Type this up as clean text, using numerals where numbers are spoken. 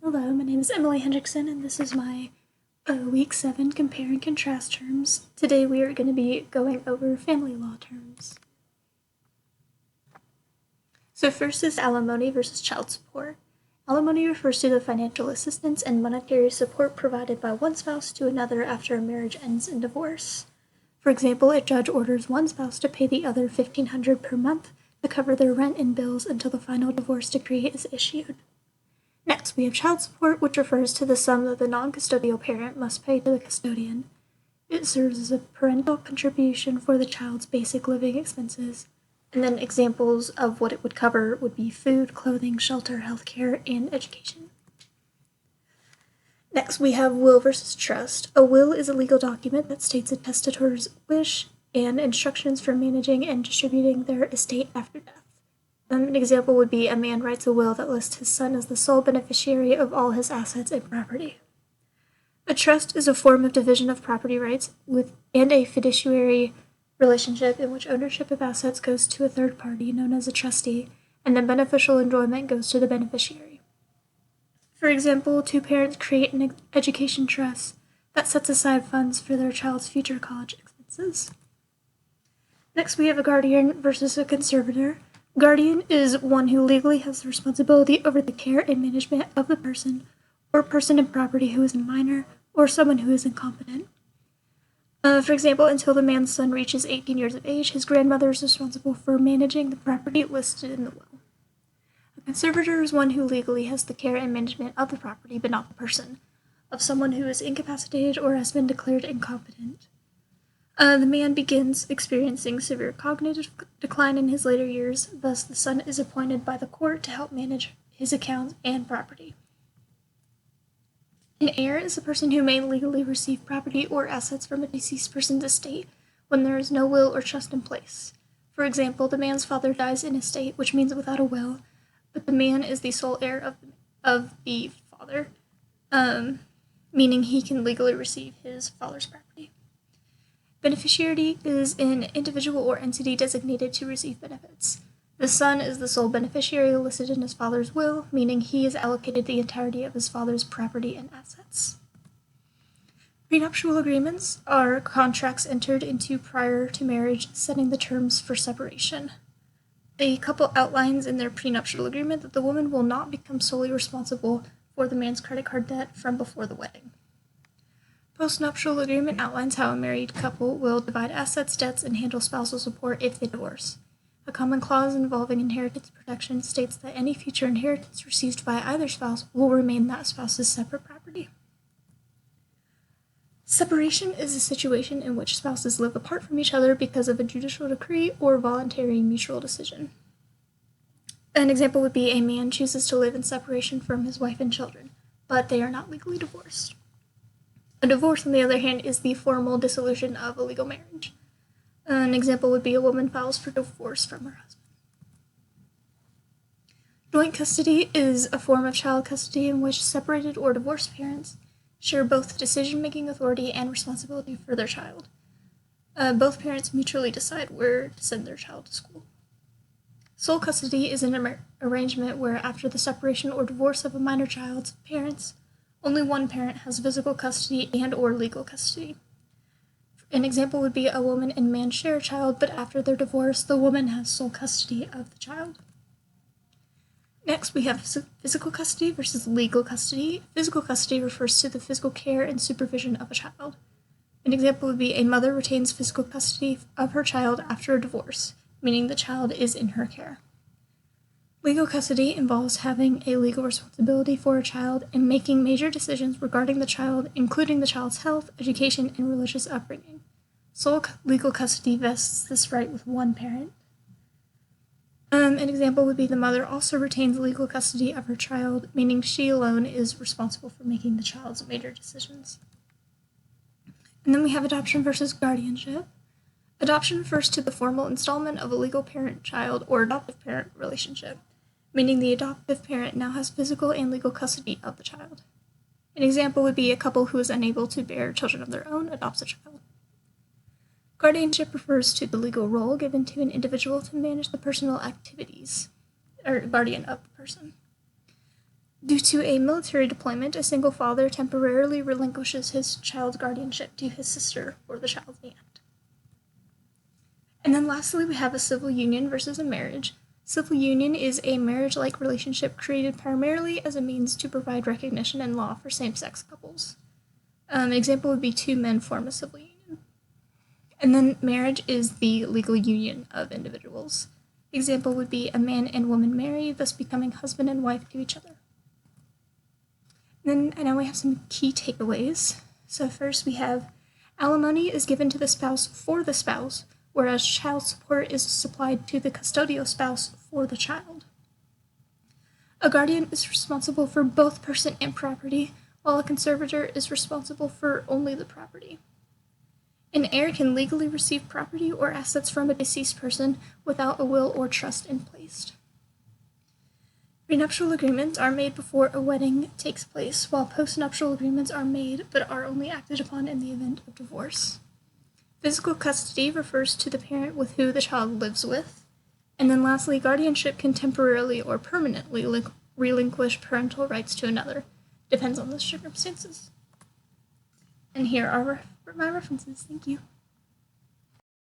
Hello, my name is Emily Hendrickson, and this is my Week 7 Compare and Contrast terms. Today we are going to be going over family law terms. So first is alimony versus child support. Alimony refers to the financial assistance and monetary support provided by one spouse to another after a marriage ends in divorce. For example, a judge orders one spouse to pay the other $1,500 per month to cover their rent and bills until the final divorce decree is issued. Next, we have child support, which refers to the sum that the non-custodial parent must pay to the custodian. It serves as a parental contribution for the child's basic living expenses. And then examples of what it would cover would be food, clothing, shelter, healthcare, and education. Next, we have will versus trust. A will is a legal document that states a testator's wish and instructions for managing and distributing their estate after death. An example would be a man writes a will that lists his son as the sole beneficiary of all his assets and property. A trust is a form of division of property rights and a fiduciary relationship in which ownership of assets goes to a third party known as a trustee, and the beneficial enjoyment goes to the beneficiary. For example, two parents create an education trust that sets aside funds for their child's future college expenses. Next, we have a guardian versus a conservator. Guardian is one who legally has the responsibility over the care and management of the person or person and property who is a minor or someone who is incompetent. For example, until the man's son reaches 18 years of age, his grandmother is responsible for managing the property listed in the will. A conservator is one who legally has the care and management of the property, but not the person, of someone who is incapacitated or has been declared incompetent. The man begins experiencing severe cognitive decline in his later years, thus the son is appointed by the court to help manage his accounts and property. An heir is a person who may legally receive property or assets from a deceased person's estate when there is no will or trust in place. For example, the man's father dies in estate, which means without a will, but the man is the sole heir of the father, meaning he can legally receive his father's property. Beneficiary is an individual or entity designated to receive benefits. The son is the sole beneficiary listed in his father's will, meaning he is allocated the entirety of his father's property and assets. Prenuptial agreements are contracts entered into prior to marriage, setting the terms for separation. A couple outlines in their prenuptial agreement that the woman will not become solely responsible for the man's credit card debt from before the wedding. Postnuptial agreement outlines how a married couple will divide assets, debts, and handle spousal support if they divorce. A common clause involving inheritance protection states that any future inheritance received by either spouse will remain that spouse's separate property. Separation is a situation in which spouses live apart from each other because of a judicial decree or voluntary mutual decision. An example would be a man chooses to live in separation from his wife and children, but they are not legally divorced. A divorce, on the other hand, is the formal dissolution of a legal marriage. An example would be a woman files for divorce from her husband. Joint custody is a form of child custody in which separated or divorced parents share both decision-making authority and responsibility for their child. Both parents mutually decide where to send their child to school. Sole custody is an arrangement where, after the separation or divorce of a minor child's parents, only one parent has physical custody and/or legal custody. An example would be a woman and man share a child, but after their divorce, the woman has sole custody of the child. Next, we have physical custody versus legal custody. Physical custody refers to the physical care and supervision of a child. An example would be a mother retains physical custody of her child after a divorce, meaning the child is in her care. Legal custody involves having a legal responsibility for a child and making major decisions regarding the child, including the child's health, education, and religious upbringing. Sole legal custody vests this right with one parent. An example would be the mother also retains legal custody of her child, meaning she alone is responsible for making the child's major decisions. And then we have adoption versus guardianship. Adoption refers to the formal installment of a legal parent-child or adoptive parent relationship, meaning the adoptive parent now has physical and legal custody of the child. An example would be a couple who is unable to bear children of their own adopts a child. Guardianship refers to the legal role given to an individual to manage the personal activities, or guardian of the person. Due to a military deployment, a single father temporarily relinquishes his child's guardianship to his sister or the child's aunt. And then lastly, we have a civil union versus a marriage. Civil union is a marriage-like relationship created primarily as a means to provide recognition in law for same-sex couples. An example would be two men form a civil union. And then marriage is the legal union of individuals. Example would be a man and woman marry, thus becoming husband and wife to each other. And then now we have some key takeaways. So first we have alimony is given to the spouse for the spouse, whereas child support is supplied to the custodial spouse for the child. A guardian is responsible for both person and property, while a conservator is responsible for only the property. An heir can legally receive property or assets from a deceased person without a will or trust in place. Prenuptial agreements are made before a wedding takes place, while postnuptial agreements are made but are only acted upon in the event of divorce. Physical custody refers to the parent with who the child lives with. And then lastly, guardianship can temporarily or permanently relinquish parental rights to another. Depends on the circumstances. And here are my references. Thank you.